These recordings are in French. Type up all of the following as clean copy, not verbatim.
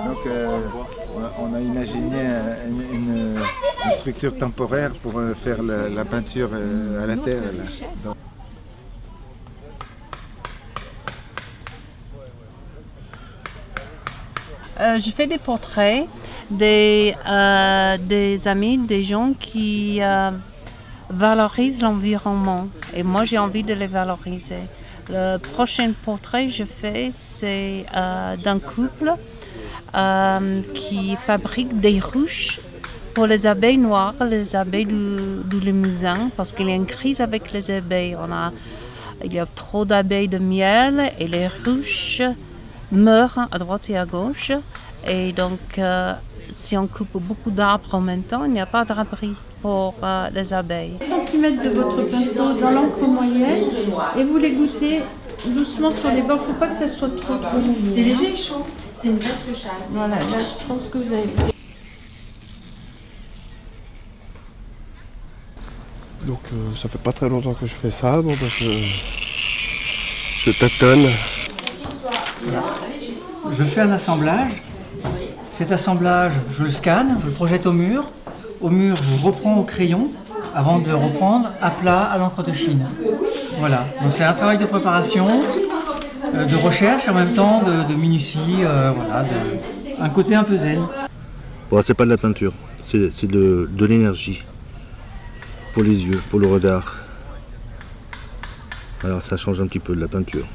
Donc on a imaginé une structure temporaire pour faire la peinture à la terre. Là. Je fais des portraits des amis, des gens qui valorisent l'environnement. Et moi, j'ai envie de les valoriser. Le prochain portrait que je fais, c'est d'un couple qui fabrique des ruches pour les abeilles noires, les abeilles du Limousin, parce qu'il y a une crise avec les abeilles. Il y a trop d'abeilles de miel et les ruches meurent à droite et à gauche. Et donc, si on coupe beaucoup d'arbres en même temps, il n'y a pas d'abri pour les abeilles. Centimètres de votre pinceau dans l'encre moyenne et vous les goûtez doucement sur les bords. Il ne faut pas que ça soit trop mouillé. C'est léger et chaud. C'est une veste chasse. Voilà, là, je pense que vous avez. Donc ça fait pas très longtemps que je fais ça, bon, parce que je tâtonne. Je fais un assemblage. Cet assemblage, je le scanne, je le projette au mur. Au mur, je reprends au crayon avant de reprendre à plat à l'encre de Chine. Voilà, donc c'est un travail de préparation, de recherche en même temps, de minutie, voilà, un côté un peu zen. Bon, c'est pas de la peinture, c'est de l'énergie pour les yeux, pour le regard. Alors ça change un petit peu de la peinture.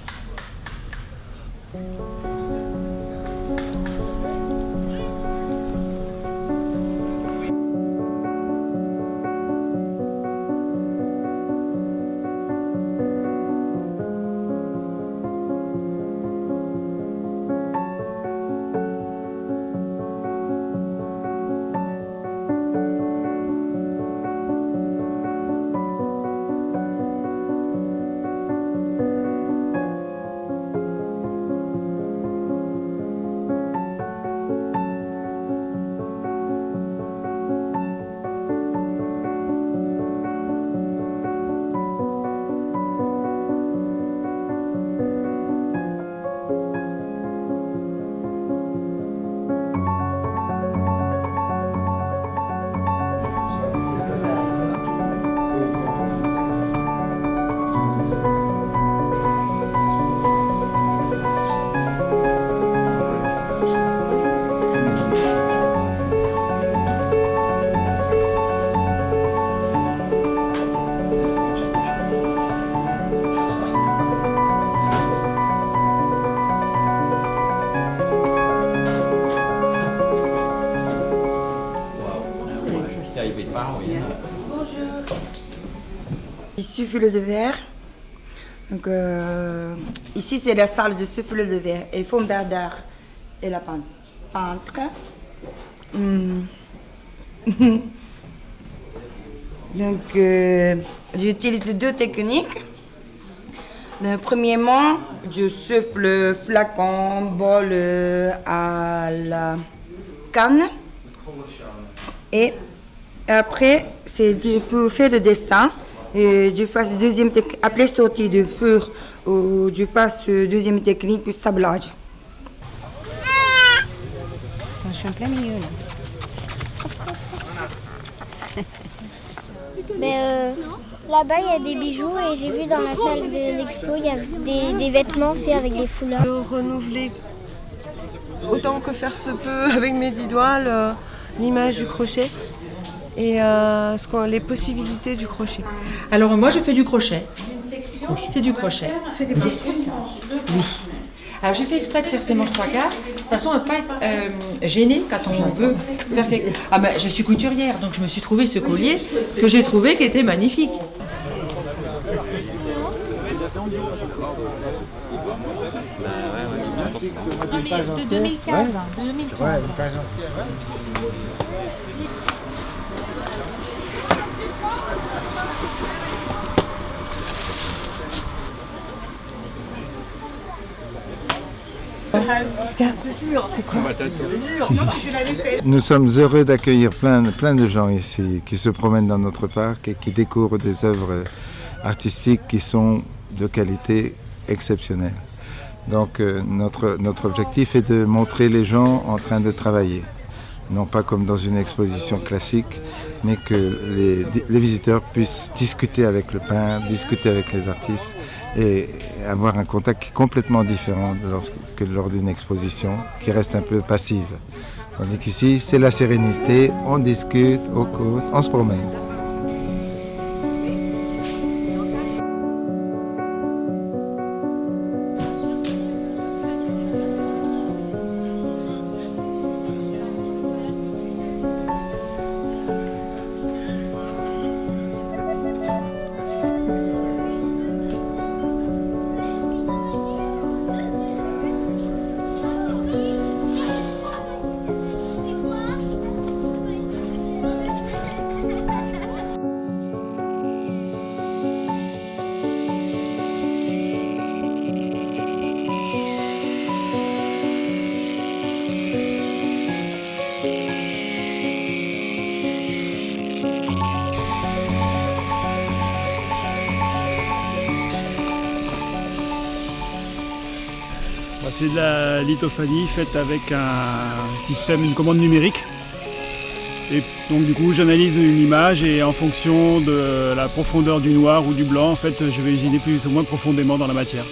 Souffle de verre. Donc, ici, c'est la salle de souffle de verre et fondeur d'art et la peintre. Donc, j'utilise deux techniques. Premièrement, je souffle flacon, bol à la canne. Et après, c'est pour faire le dessin. Je passe deuxième technique, après sortie de four, je passe deuxième technique, sablage. Je suis en plein milieu là. Là-bas, il y a des bijoux et j'ai vu dans la salle de l'expo, il y a des vêtements faits avec des foulards. Renouveler autant que faire se peut avec mes 10 doigts l'image du crochet et les possibilités du crochet. Alors moi, je fais du crochet. C'est du crochet. C'est des manches Oui. Alors j'ai fait exprès de faire ces manches 3/4 de façon à ne pas être gênée quand on veut faire quelque chose. Ah ben je suis couturière, donc je me suis trouvé ce collier que j'ai trouvé qui était magnifique. Non mais de 2015. De 2015. Regarde, C'est quoi? Nous sommes heureux d'accueillir plein de gens ici qui se promènent dans notre parc et qui découvrent des œuvres artistiques qui sont de qualité exceptionnelle. Donc notre objectif est de montrer les gens en train de travailler. Non pas comme dans une exposition classique, mais que les visiteurs puissent discuter avec le peintre, discuter avec les artistes et avoir un contact complètement différent que lors d'une exposition qui reste un peu passive. Tandis qu'ici, c'est la sérénité, on discute, on cause, on se promène. C'est de la lithophanie faite avec une commande numérique. Et donc du coup j'analyse une image et en fonction de la profondeur du noir ou du blanc, en fait, je vais usiner plus ou moins profondément dans la matière.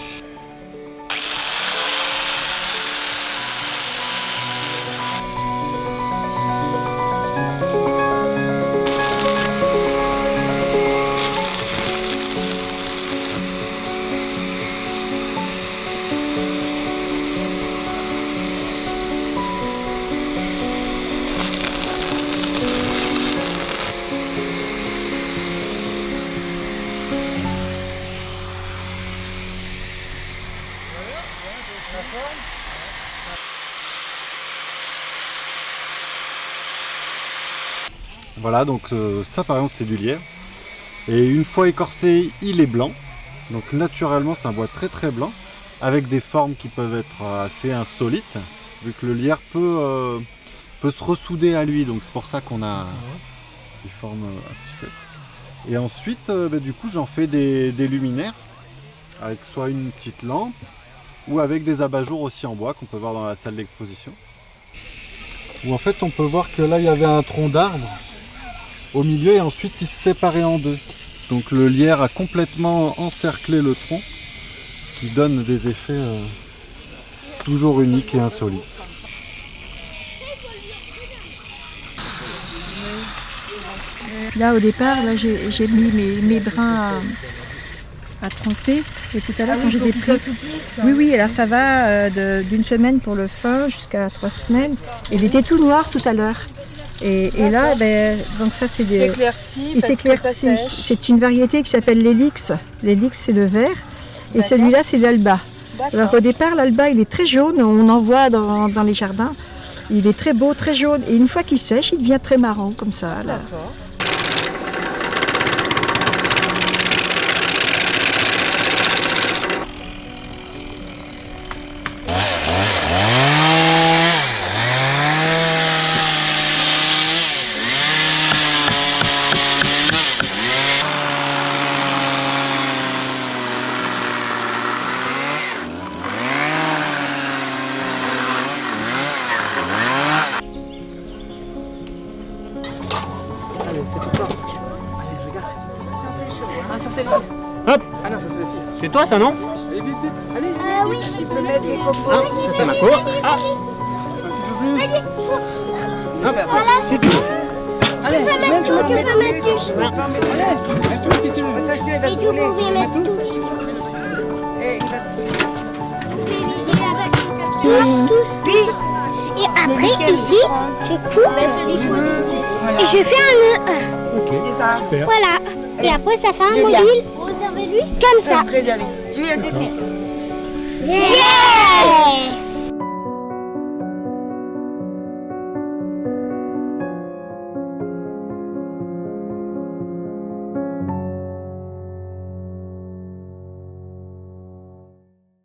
Voilà, donc ça par exemple c'est du lierre. Et une fois écorcé, il est blanc. Donc naturellement c'est un bois très très blanc, avec des formes qui peuvent être assez insolites, vu que le lierre peut se ressouder à lui. Donc c'est pour ça qu'on a des formes assez chouettes. Et ensuite, du coup j'en fais des luminaires, avec soit une petite lampe, ou avec des abat-jours aussi en bois qu'on peut voir dans la salle d'exposition. Où en fait on peut voir que là il y avait un tronc d'arbre au milieu et ensuite il se séparait en deux. Donc le lierre a complètement encerclé le tronc, ce qui donne des effets toujours uniques et insolites. Là au départ, j'ai mis mes brins à tremper et tout à l'heure quand je les ai pris, oui, alors ça va d'une semaine pour le fin jusqu'à 3 semaines. Il était tout noir tout à l'heure. Et là, donc ça c'est des... s'éclaircit. Il s'éclaircit. C'est une variété qui s'appelle l'Helix. L'Helix c'est le vert et celui-là c'est l'Alba. Alors au départ l'Alba il est très jaune, on en voit dans les jardins. Il est très beau, très jaune et une fois qu'il sèche il devient très marron comme ça. D'accord. Hop. C'est toi ça, non? Oui. Tu peux mettre des copeaux. Ah, ça c'est ma cour. Ah. Hop. C'est tout. Allez, tu peux mettre tout, tu peux mettre tout. Attention, il va Et se tout, brûler. vous pouvez mettre tout. Et après, ici, je coupe et je fais un nœud. Voilà. Et après, ça fait un module comme ça. Tu viens d'ici. Yeah.